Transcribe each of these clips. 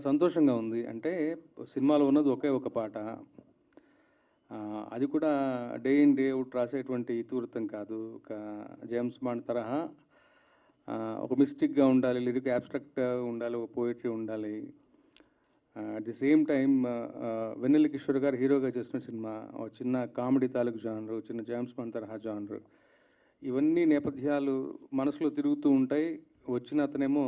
సంతోషంగా ఉంది. అంటే సినిమాలో ఉన్నది ఒకే ఒక పాట. అది కూడా డే ఇన్, డే ఔట్ రాసేటువంటి ఇతివృత్తం కాదు. ఒక జేమ్స్ బాండ్ తరహా ఒక మిస్టిక్‌గా ఉండాలి, లిరిక్ అబ్స్ట్రాక్ట్‌గా ఉండాలి, ఒక పోయెట్రీ ఉండాలి. అట్ ది సేమ్ టైమ్ వెన్నెల కిషోర్ గారు హీరోగా చేసిన సినిమా. ఒక చిన్న కామెడీ తాలూకు జానరు, చిన్న జేమ్స్ బాండ్ తరహా జానరు. ఇవన్నీ నేపథ్యాలు మనసులో తిరుగుతూ ఉంటాయి. వచ్చిన అతనేమో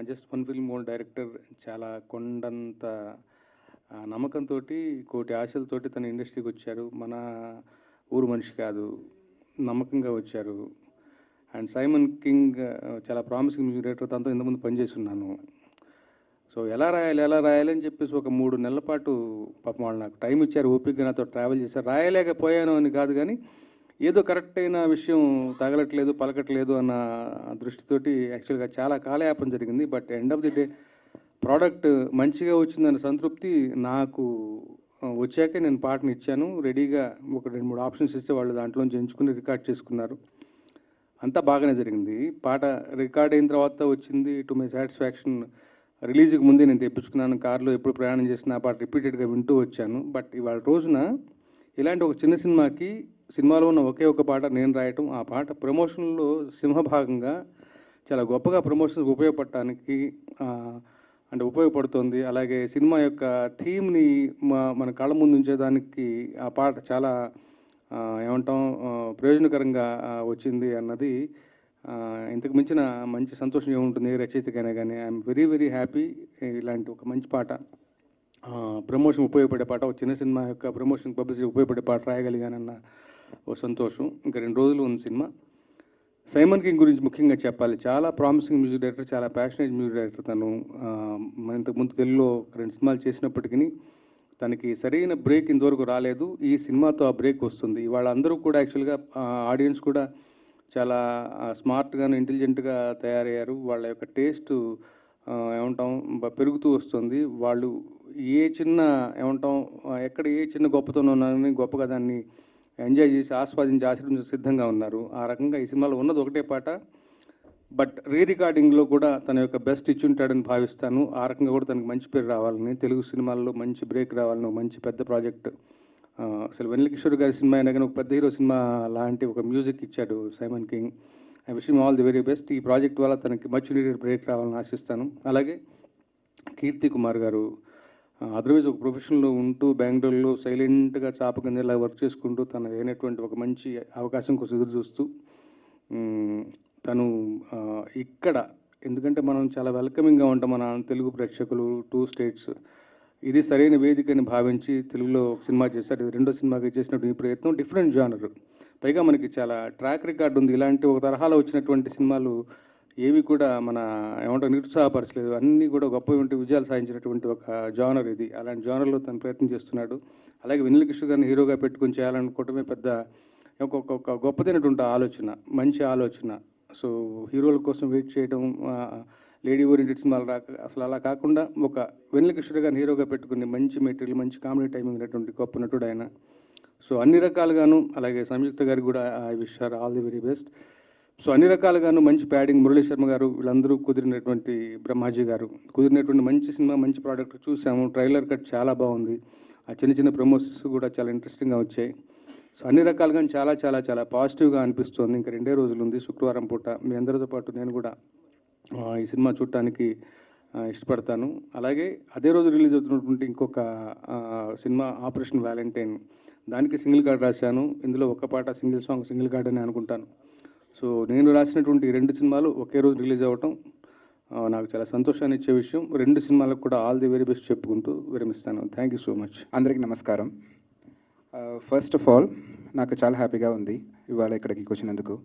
just one film own director. చాలా కొండంత నమ్మకంతోటి, కోటి ఆశలతోటి తన ఇండస్ట్రీకి వచ్చారు. మన ఊరు మనిషి కాదు, నమ్మకంగా వచ్చారు. అండ్ సైమన్ కింగ్ చాలా ప్రామిసింగ్ మ్యూజిక్ డైరెక్టర్. తనతో ఇంతకుముందు పనిచేసి ఉన్నాను. సో ఎలా రాయాలి అని చెప్పేసి ఒక 3 నెలల పాటు పాపం వాళ్ళు నాకు టైం ఇచ్చారు, ఓపికగా నాతో ట్రావెల్ చేశారు. రాయలేకపోయాను అని కాదు, కానీ ఏదో కరెక్ట్ అయిన విషయం తగలట్లేదు, పలకట్లేదు అన్న దృష్టితోటి యాక్చువల్గా చాలా కాలయాపన జరిగింది. But end of the day product మంచిగా వచ్చిందన్న సంతృప్తి నాకు వచ్చాకే నేను పాటను ఇచ్చాను. రెడీగా ఒక 2-3 ఆప్షన్స్ ఇస్తే వాళ్ళు దాంట్లోంచి ఎంచుకుని రికార్డ్ చేసుకున్నారు. అంతా బాగానే జరిగింది. పాట రికార్డ్ అయిన తర్వాత వచ్చింది టు మై సాటిస్ఫాక్షన్. రిలీజ్కి ముందే నేను తెప్పించుకున్నాను. కార్లో ఎప్పుడు ప్రయాణం చేసిన ఆ పాట రిపీటెడ్గా వింటూ వచ్చాను. బట్ ఇవాళ రోజున ఇలాంటి ఒక చిన్న సినిమాలో ఉన్న ఒకే ఒక పాట నేను రాయటం, ఆ పాట ప్రమోషన్లో సింహభాగంగా చాలా గొప్పగా ప్రమోషన్కి ఉపయోగపడటానికి అంటే ఉపయోగపడుతుంది. అలాగే సినిమా యొక్క థీమ్ని మన కళ్ళ ముందు ఉంచేదానికి ఆ పాట చాలా ఏమంటాం ప్రయోజనకరంగా వచ్చింది అన్నది ఇంతకు మించిన మంచి సంతోషం ఏముంటుంది ఏ రచయితకైనా కానీ. I'm very very happy. ఇలాంటి ఒక మంచి పాట, ప్రమోషన్ ఉపయోగపడే పాట, ఒక చిన్న సినిమా యొక్క ప్రమోషన్ పబ్లిసిటీ ఉపయోగపడే పాట రాయగలిగానన్న ఓ సంతోషం. ఇంకా 2 రోజులు ఉంది సినిమా. సైమన్ కింగ్ గురించి ముఖ్యంగా చెప్పాలి. చాలా ప్రామిసింగ్ మ్యూజిక్ డైరెక్టర్, చాలా ప్యాషనేట్ మ్యూజిక్ డైరెక్టర్ తను. ఇంతకుముందు తెలుగులో 2 సినిమాలు చేసినప్పటికీ తనకి సరైన బ్రేక్ ఇంతవరకు రాలేదు. ఈ సినిమాతో ఆ బ్రేక్ వస్తుంది. ఇవాళ అందరూ కూడా యాక్చువల్గా ఆడియన్స్ కూడా చాలా స్మార్ట్గాను, ఇంటెలిజెంట్గా తయారయ్యారు. వాళ్ళ యొక్క టేస్ట్ ఏమంటాం పెరుగుతూ వస్తుంది. వాళ్ళు ఏ చిన్న ఏమంటాం ఎక్కడ ఏ చిన్న గొప్పతనం ఉన్నారని గొప్పగా దాన్ని ఎంజాయ్ చేసి ఆస్వాదించి ఆచరించ సిద్ధంగా ఉన్నారు. ఆ రకంగా ఈ సినిమాలో ఉన్నది ఒకటే పాట. బట్ రికార్డింగ్లో కూడా తన యొక్క బెస్ట్ ఇచ్చుంటాడని భావిస్తాను. ఆ రకంగా కూడా తనకు మంచి పేరు రావాలని, తెలుగు సినిమాల్లో మంచి బ్రేక్ రావాలని, మంచి పెద్ద ప్రాజెక్ట్. అసలు వెన్నెల కిషోర్ గారి సినిమా అయినా కానీ ఒక పెద్ద హీరో సినిమా లాంటి ఒక మ్యూజిక్ ఇచ్చాడు Simon king. I wish him all the very best. ఈ ప్రాజెక్ట్ వల్ల తనకి మచ్ నీడెడ్ బ్రేక్ రావాలని ఆశిస్తాను. అలాగే కీర్తి కుమార్ గారు అదర్వైజ్ ఒక ప్రొఫెషన్లో ఉంటూ బెంగళూరులో సైలెంట్గా చాప కిందలా వర్క్ చేసుకుంటూ తన అయినటువంటి ఒక మంచి అవకాశం కోసం ఎదురు చూస్తూ తను ఇక్కడ, ఎందుకంటే మనం చాలా వెల్కమింగ్గా ఉంటాం మన తెలుగు ప్రేక్షకులు 2 స్టేట్స్. ఇది సరైన వేదికని భావించి తెలుగులో ఒక సినిమా చేశారు. ఇది 2వ సినిమాకి చేసినటువంటి ఈ ప్రయత్నం డిఫరెంట్ జానర్. పైగా మనకి చాలా ట్రాక్ రికార్డు ఉంది. ఇలాంటి ఒక తరహాలో వచ్చినటువంటి సినిమాలు ఏవి కూడా మన ఏమంటారు నిరుత్సాహపరచలేదు. అన్నీ కూడా గొప్ప విజయాలు సాధించినటువంటి ఒక జానర్ ఇది. అలాంటి జానర్లో తను ప్రయత్నం చేస్తున్నాడు. అలాగే వెన్నెల కిషోర్ గారిని హీరోగా పెట్టుకుని చేయాలనుకోవటమే పెద్ద ఒక గొప్పదైనటువంటి ఆలోచన, మంచి ఆలోచన. సో హీరోల కోసం వెయిట్ చేయడం, లేడీ ఓరియంటెడ్ సినిమాలు అసలు అలా కాకుండా ఒక వెన్నెల కిషోర్ గారిని హీరోగా పెట్టుకుని మంచి మెటీరియల్, మంచి కామెడీ టైమింగ్ ఉన్నటువంటి గొప్ప నటుడు ఆయన. సో అన్ని రకాలుగాను, అలాగే సంయుక్త గారికి కూడా I wish her all the very best. So అన్ని రకాలుగాను మంచి ప్యాడింగ్, మురళీ శర్మ గారు వీళ్ళందరూ కుదిరినటువంటి, బ్రహ్మాజీ గారు కుదిరినటువంటి మంచి సినిమా, మంచి ప్రోడక్ట్ చూసాము. ట్రైలర్ కట్ చాలా బాగుంది. ఆ చిన్న ప్రమోషన్స్ కూడా చాలా ఇంట్రెస్టింగ్గా వచ్చాయి. సో అన్ని రకాలుగా చాలా చాలా చాలా పాజిటివ్గా అనిపిస్తుంది. ఇంకా 2 రోజులు ఉంది. శుక్రవారం పూట మీ అందరితో పాటు నేను కూడా ఈ సినిమా చూడటానికి ఇష్టపడతాను. అలాగే అదే రోజు రిలీజ్ అవుతున్నటువంటి ఇంకొక సినిమా ఆపరేషన్ వ్యాలంటైన్, దానికి సింగిల్ కార్డ్ రాశాను. ఇందులో ఒక పాట సింగిల్ సాంగ్, సింగిల్ కార్డ్ అని అనుకుంటాను. సో నేను రాసినటువంటి 2 సినిమాలు ఒకే రోజు రిలీజ్ అవ్వటం నాకు చాలా సంతోషాన్ని ఇచ్చే విషయం. 2 సినిమాలకు కూడా ఆల్ ది వెరీ బెస్ట్ చెప్పుకుంటూ విరమిస్తాను. Thank you so much. అందరికీ నమస్కారం. ఫస్ట్ ఆఫ్ ఆల్ నాకు చాలా హ్యాపీగా ఉంది ఇవాళ ఇక్కడికి వచ్చినందుకు.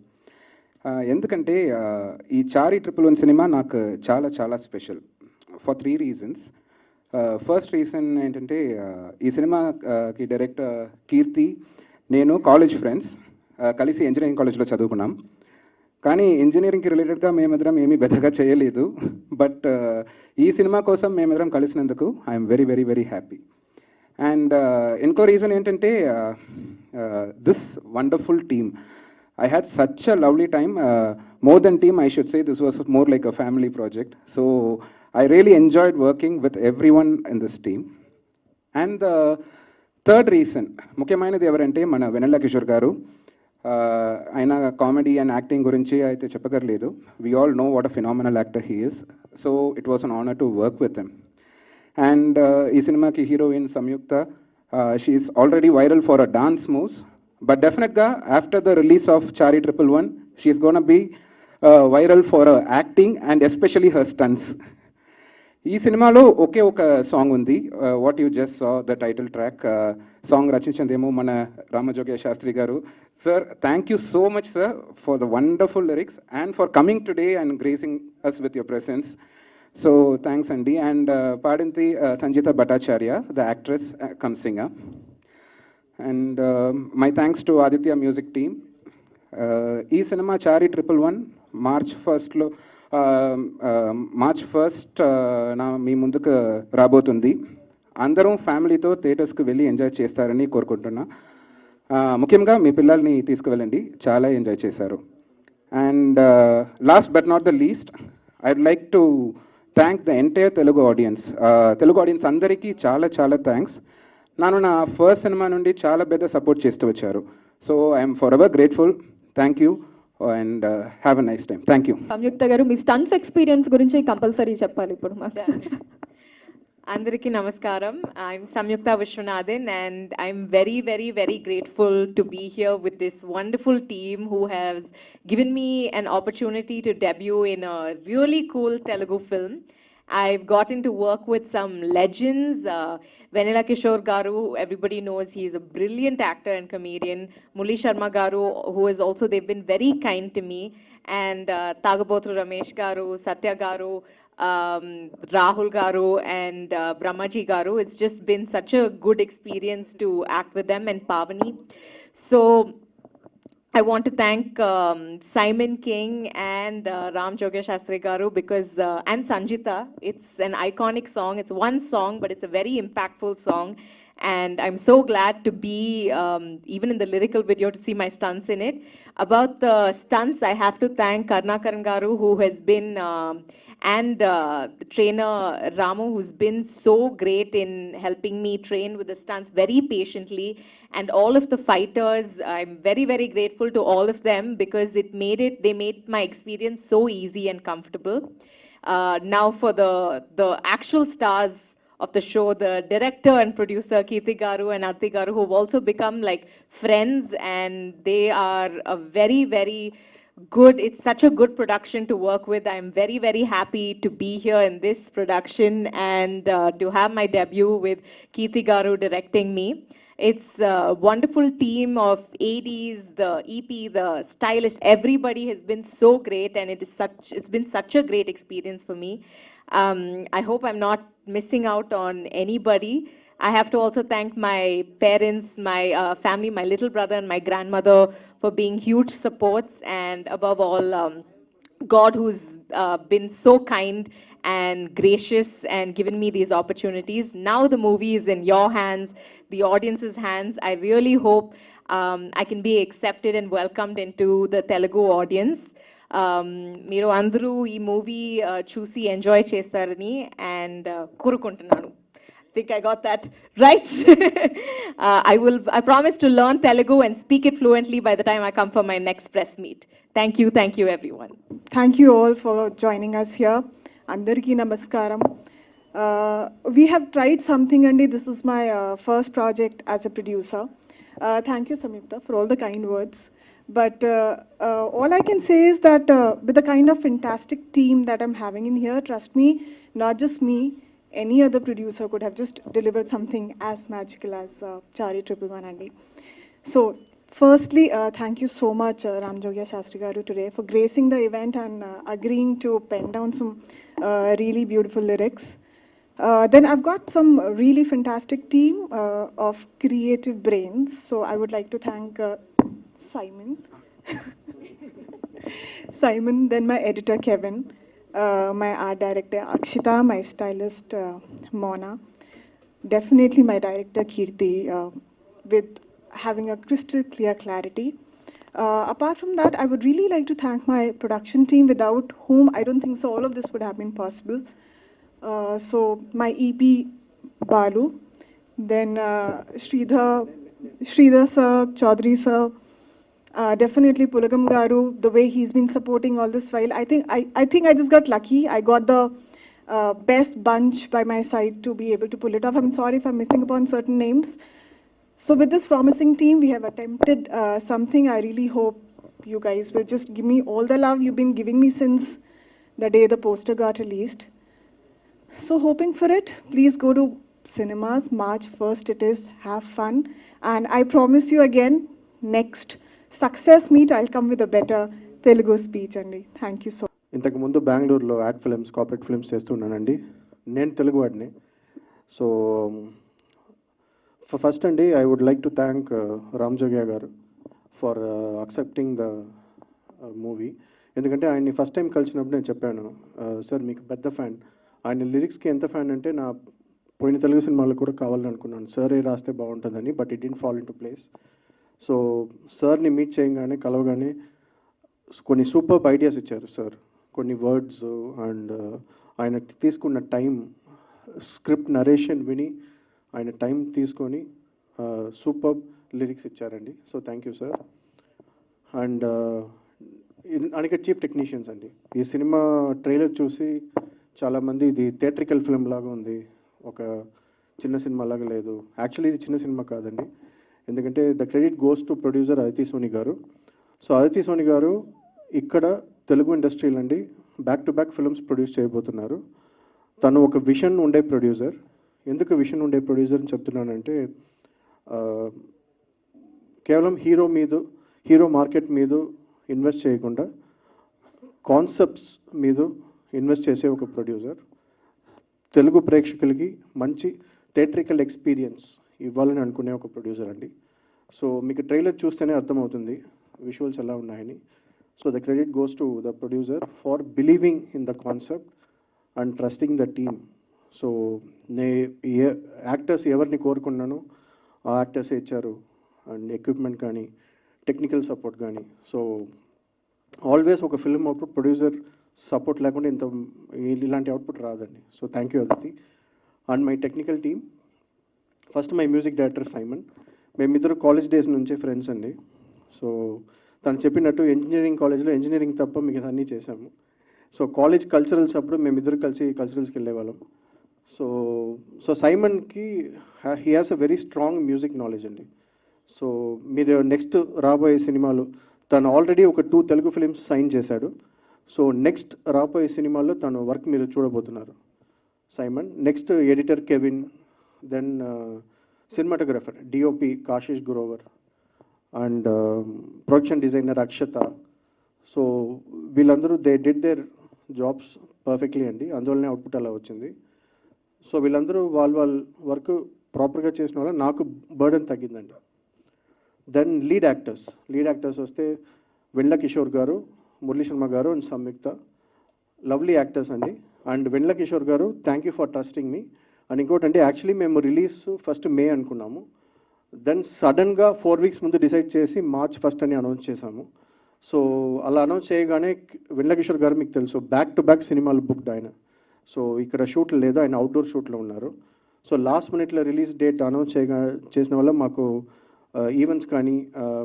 ఎందుకంటే ఈ చారి 111 సినిమా నాకు చాలా చాలా special for 3 reasons. First reason ఏంటంటే ఈ సినిమాకి డైరెక్టర్ కీర్తి, నేను కాలేజ్ ఫ్రెండ్స్, కలిసి ఇంజనీరింగ్ కాలేజ్లో చదువుకున్నాం. కానీ ఇంజనీరింగ్కి రిలేటెడ్గా మేమిద్దరం ఏమీ పెద్దగా చేయలేదు. బట్ ఈ సినిమా కోసం మేమిద్దరం కలిసినందుకు I'm very very very happy. And ఇంకో రీజన్ ఏంటంటే this wonderful team. I had such a lovely time. More than team, I should say this was more like a family project. So I really enjoyed working with everyone in this team. And the third reason ముఖ్యమైనది ఎవరంటే మన వెన్నెల కిషోర్ గారు. ఆయన comedy and acting గురించి అయితే చెప్పగలేదు. We all know what a phenomenal actor he is. So it was an honour to work with him. And ఈ సినిమాకి heroine Samyuktha, she is already viral for a dance moves, but డెఫినెట్గా after the release of Chari 111 she is gonna be viral for acting and especially her stunts. ఈ సినిమాలో ఒకే ఒక song ఉంది, what you just saw the title track. Song రచించిందేమో మన రామజోగయ్య శాస్త్రి గారు. Sir, thank you so much sir for the wonderful lyrics and for coming today and gracing us with your presence. So thanks అండి. And పాడింది Sanjeetha Bhattacharya, the actress cum singer. And my thanks to Aditya music team. ఈ cinema Chaari 111 March first మీ ముందుకు రాబోతుంది. అందరం ఫ్యామిలీతో థియేటర్స్కి వెళ్ళి ఎంజాయ్ చేస్తారని కోరుకుంటున్నా. ముఖ్యంగా మీ పిల్లల్ని తీసుకువెళ్ళండి, చాలా ఎంజాయ్ చేశారు. And last but not the least, I'd like to thank the entire Telugu audience అందరికీ చాలా చాలా థ్యాంక్స్. నన్ను నా ఫస్ట్ సినిమా నుండి చాలా పెద్ద సపోర్ట్ చేస్తూ వచ్చారు. So I'm forever grateful. Thank you and have a nice time. Thank you. Samyuktha గారు, మీ స్టన్స్ ఎక్స్పీరియన్స్ గురించి కంపల్సరీ చెప్పాలి ఇప్పుడు మాకు. Andariki Namaskaram. I'm Samyukta Vishwanathan, and I'm very, very, very grateful to be here with this wonderful team who has given me an opportunity to debut in a really cool Telugu film. I've gotten to work with some legends. Venela Kishore Garu, everybody knows he's a brilliant actor and comedian. Murali Sharma Garu, who is also, they've been very kind to me. And Tagabotru Ramesh Garu, Satya Garu, Rahul Garu, and Brahmaji Garu. It's just been such a good experience to act with them, and Pavani. So I want to thank Simon King and Ram Jogya Shastri Garu because and Sanjita. It's an iconic song. It's one song, but it's a very impactful song. And I'm so glad to be, even in the lyrical video, to see my stunts in it. About the stunts, I have to thank Karnakaran Garu, who has been, and the trainer Ramu, who's been so great in helping me train with the stunts very patiently. And all of the fighters, I'm very, very grateful to all of them because they made my experience so easy and comfortable. Now for the actual stars of the show, the director and producer Kirti Garu and Arti Garu, who've also become like friends, and they are a very, very good, it's such a good production to work with. I'm very, very happy to be here in this production and to have my debut with Kirti Garu directing me. It's a wonderful team of ADs, the EP, the stylist. Everybody has been so great, and it's been such a great experience for me. I hope I'm not missing out on anybody. I have to also thank my parents, my family, my little brother and my grandmother for being huge supports, and above all, God, who's been so kind and gracious and given me these opportunities. Now the movie is in your hands, the audience's hands. I really hope I can be accepted and welcomed into the Telugu audience. మీరు అందరూ ఈ movie చూసి enjoy చేస్తారని and కోరుకుంటున్నాను. I think I got that right. I promise to learn Telugu and speak it fluently by the time I come for my next press meet. Thank you everyone. Thank you all for joining us here. Andariki Namaskaram. We have tried something, and this is my first project as a producer. Thank you, Samyukta, for all the kind words. But all I can say is that with the kind of fantastic team that I'm having in here, trust me, not just me, any other producer could have just delivered something as magical as Chari 111 Andi. So, firstly, thank you so much, Ram Jogya Shastri Garu, today for gracing the event and agreeing to pen down some really beautiful lyrics. Then I've got some really fantastic team of creative brains. So I would like to thank Simon, then my editor Kevin, my art director Akshita, my stylist Mona, definitely my director Kirti, with having a crystal clear clarity. Apart from that, I would really like to thank my production team, without whom I don't think so all of this would have been possible. So my EP Balu, then Sridhar sir, Chaudhary sir, definitely Pulagam Garu, the way he's been supporting all this while. I think I just got lucky. I got the best bunch by my side to be able to pull it off. I'm sorry if I'm missing upon certain names. So with this promising team, we have attempted something. I really hope you guys will just give me all the love you've been giving me since the day the poster got released. So hoping for it. Please go to cinemas. March 1st it is. Have fun. And I promise you again, next success meet, I'll come with a better Telugu speech. Andi. Thank you so much. ఇంతకు ముందు బెంగళూరులో ad films corporate films చేస్తున్నానండి. నేను తెలుగు వాడిని. So first అండి I would like to thank Ram Jogya గారు for accepting the movie. ఎందుకంటే ఆయన్ని ఫస్ట్ టైం కలిసినప్పుడు నేను చెప్పాను, సార్ మీకు పెద్ద ఫ్యాన్, ఆయన లిరిక్స్కి ఎంత ఫ్యాన్ అంటే నా పోయిన తెలుగు సినిమాలు కూడా కావాలని అనుకున్నాను, సరే రాస్తే బాగుంటుందని. But it didn't fall in to place. So సార్ని మీట్ చేయగానే కలవగానే కొన్ని సూపర్ ఐడియాస్ ఇచ్చారు సార్. కొన్ని వర్డ్స్ అండ్ ఆయన తీసుకున్న టైం, స్క్రిప్ట్ నరేషన్ విని ఆయన టైం తీసుకొని సూపర్ లిరిక్స్ ఇచ్చారండి. So thank you sir. And అనేక చీఫ్ టెక్నీషియన్స్ అండి. ఈ సినిమా ట్రైలర్ చూసి చాలామంది ఇది థియేట్రికల్ ఫిల్మ్ లాగా ఉంది, ఒక చిన్న సినిమా లాగా లేదు. యాక్చువల్లీ ఇది చిన్న సినిమా కాదండి. ఎందుకంటే the credit goes to producer Aditi Soni గారు. సో అదితి సోని గారు ఇక్కడ తెలుగు ఇండస్ట్రీలో అండి back to back films produce చేయబోతున్నారు. తను ఒక విషన్ ఉండే ప్రొడ్యూసర్. ఎందుకు విషన్ ఉండే ప్రొడ్యూసర్ అని చెప్తున్నానంటే, కేవలం హీరో మార్కెట్ మీద ఇన్వెస్ట్ చేయకుండా కాన్సెప్ట్స్ మీద ఇన్వెస్ట్ చేసే ఒక ప్రొడ్యూసర్. తెలుగు ప్రేక్షకులకి మంచి థియేట్రికల్ ఎక్స్పీరియన్స్ ఇవ్వాలని అనుకునే ఒక ప్రొడ్యూసర్ అండి. సో మీకు ట్రైలర్ చూస్తేనే అర్థమవుతుంది విజువల్స్ ఎలా ఉన్నాయని. So the credit goes to the producer for believing in the concept and trusting the team. So actors ఎవరిని కోరుకున్నానో ఆ యాక్టర్స్ ఇచ్చారు. అండ్ ఎక్విప్మెంట్ కానీ టెక్నికల్ సపోర్ట్ కానీ. సో ఆల్వేస్ ఒక ఫిల్మ్ అవుట్పుట్ ప్రొడ్యూసర్ సపోర్ట్ లేకుండా ఇలాంటి అవుట్పుట్ రాదండి. So thank you Aditi. And my technical team, first my music director Simon. మేమిద్దరు కాలేజ్ డేస్ నుంచే ఫ్రెండ్స్ అండి. సో తను చెప్పినట్టు ఇంజనీరింగ్ కాలేజ్లో ఇంజనీరింగ్ తప్ప మిగతా అన్నీ చేశాము. సో కాలేజ్ కల్చరల్స్ అప్పుడు మేమిద్దరు కలిసి కల్చరల్స్కి వెళ్ళేవాళ్ళం. సో సైమన్కి he has a very strong music knowledge అండి. సో మీరు నెక్స్ట్ రాబోయే సినిమాలు, తను ఆల్రెడీ ఒక 2 తెలుగు ఫిలిమ్స్ సైన్ చేశాడు. సో నెక్స్ట్ రాబోయే సినిమాల్లో తను వర్క్ మీరు చూడబోతున్నారు Simon. Next editor Kevin, then cinematographer DOP Kashish Grover and production designer Akshata. So వీళ్ళందరూ they did their jobs perfectly అండి. అందువల్లనే అవుట్పుట్ అలా వచ్చింది. సో వీళ్ళందరూ వాళ్ళ వర్క్ ప్రాపర్గా చేసిన వల్ల నాకు బర్డెన్ తగ్గిందండి. దెన్ లీడ్ యాక్టర్స్ వస్తే వెండ్ల కిషోర్ గారు, మురళీ శర్మ గారు అండ్ సంయుక్త, లవ్లీ యాక్టర్స్ అండి. అండ్ వెండ్ల కిషోర్ గారు, thank you for trusting me. And ఇంకోటంటే యాక్చువల్లీ మేము రిలీజ్ ఫస్ట్ మే అనుకున్నాము. దెన్ సడన్గా 4 వీక్స్ ముందు డిసైడ్ చేసి March 1st అని అనౌన్స్ చేశాము. సో అలా అనౌన్స్ చేయగానే వెండ్ల కిషోర్ గారు మీకు తెలుసు బ్యాక్ టు బ్యాక్ సినిమాలు బుక్డ్ ఆయన. సో ఇక్కడ షూట్లు లేదు, ఆయన అవుట్డోర్ షూట్లో ఉన్నారు. సో లాస్ట్ మినిట్లో రిలీజ్ డేట్ అనౌన్స్ చేసిన వల్ల మాకు ఈవెంట్స్ కానీ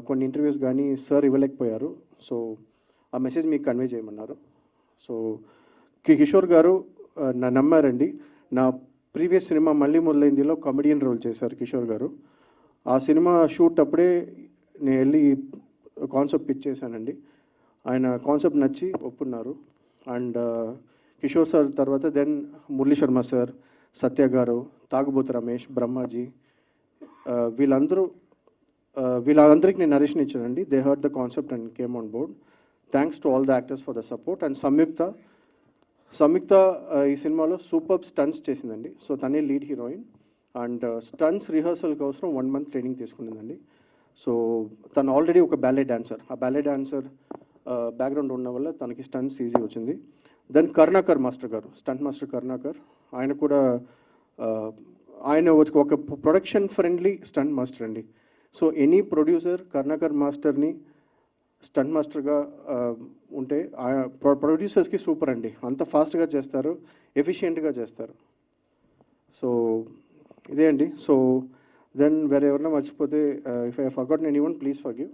కొన్ని ఇంటర్వ్యూస్ కానీ సార్ ఇవ్వలేకపోయారు. సో ఆ మెసేజ్ మీకు కన్వే చేయమన్నారు. సో కిషోర్ గారు నమ్మారండి. నా ప్రీవియస్ సినిమా మళ్ళీ మొదలైందిలో కామెడియన్ రోల్ చేశారు కిషోర్ గారు. ఆ సినిమా షూట్ అప్పుడే నేను వెళ్ళి కాన్సెప్ట్ పిచ్ చేశానండి. ఆయన కాన్సెప్ట్ నచ్చి ఒప్పున్నారు. అండ్ కిషోర్ సార్ తర్వాత దెన్ మురళీ శర్మ సార్, సత్య గారు, తాగుబోతు రమేష్, బ్రహ్మాజీ, వీళ్ళందరికీ నేను నరేషన్ ఇచ్చానండి. They heard the concept and came on board. Thanks to all the actors for the support. And Samyuktha ఈ సినిమాలో సూపర్ స్టంట్స్ చేసిందండి. సో తనే lead heroine. And stunts rehearsal కోసం 1 month ట్రైనింగ్ తీసుకునిందండి. సో తను ఆల్రెడీ ఒక బ్యాలే డాన్సర్. ఆ ballet dancer background ఉండడం వల్ల తనకి స్టంట్స్ ఈజీ వచ్చింది. దెన్ కరుణాకర్ మాస్టర్ గారు, స్టంట్ మాస్టర్ కరుణాకర్, ఆయన కూడా ఆయన ఒక ప్రొడక్షన్ ఫ్రెండ్లీ స్టంట్ మాస్టర్ అండి. సో ఎనీ ప్రొడ్యూసర్ కరుణాకర్ మాస్టర్ని స్టంట్ మాస్టర్గా ఉంటే ప్రొడ్యూసర్స్కి సూపర్ అండి. అంత ఫాస్ట్గా చేస్తారు, ఎఫిషియెంట్గా చేస్తారు. సో ఇదే అండి. సో దెన్ వేరే ఎవరన్నా మర్చిపోతే if I forgotten anyone please forgive.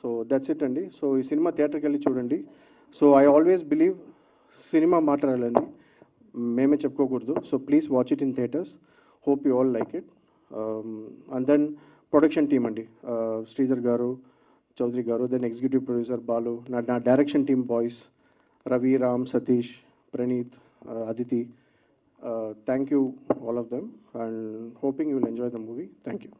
So that's it అండి. సో ఈ సినిమా థియేటర్కి వెళ్ళి చూడండి. So I always believe cinema మాట్లాడాలని మేమే చెప్పుకోకూడదు. So please watch it in theatres. Hope you all like it. And then production team అండి, శ్రీధర్ గారు, చౌదరి గారు, దెన్ ఎగ్జిక్యూటివ్ ప్రొడ్యూసర్ బాలు, నా direction team boys Ravi, Ram, Satish, Praneeth, Aditi. Thank you all of them, and hoping you will enjoy the movie. Thank you.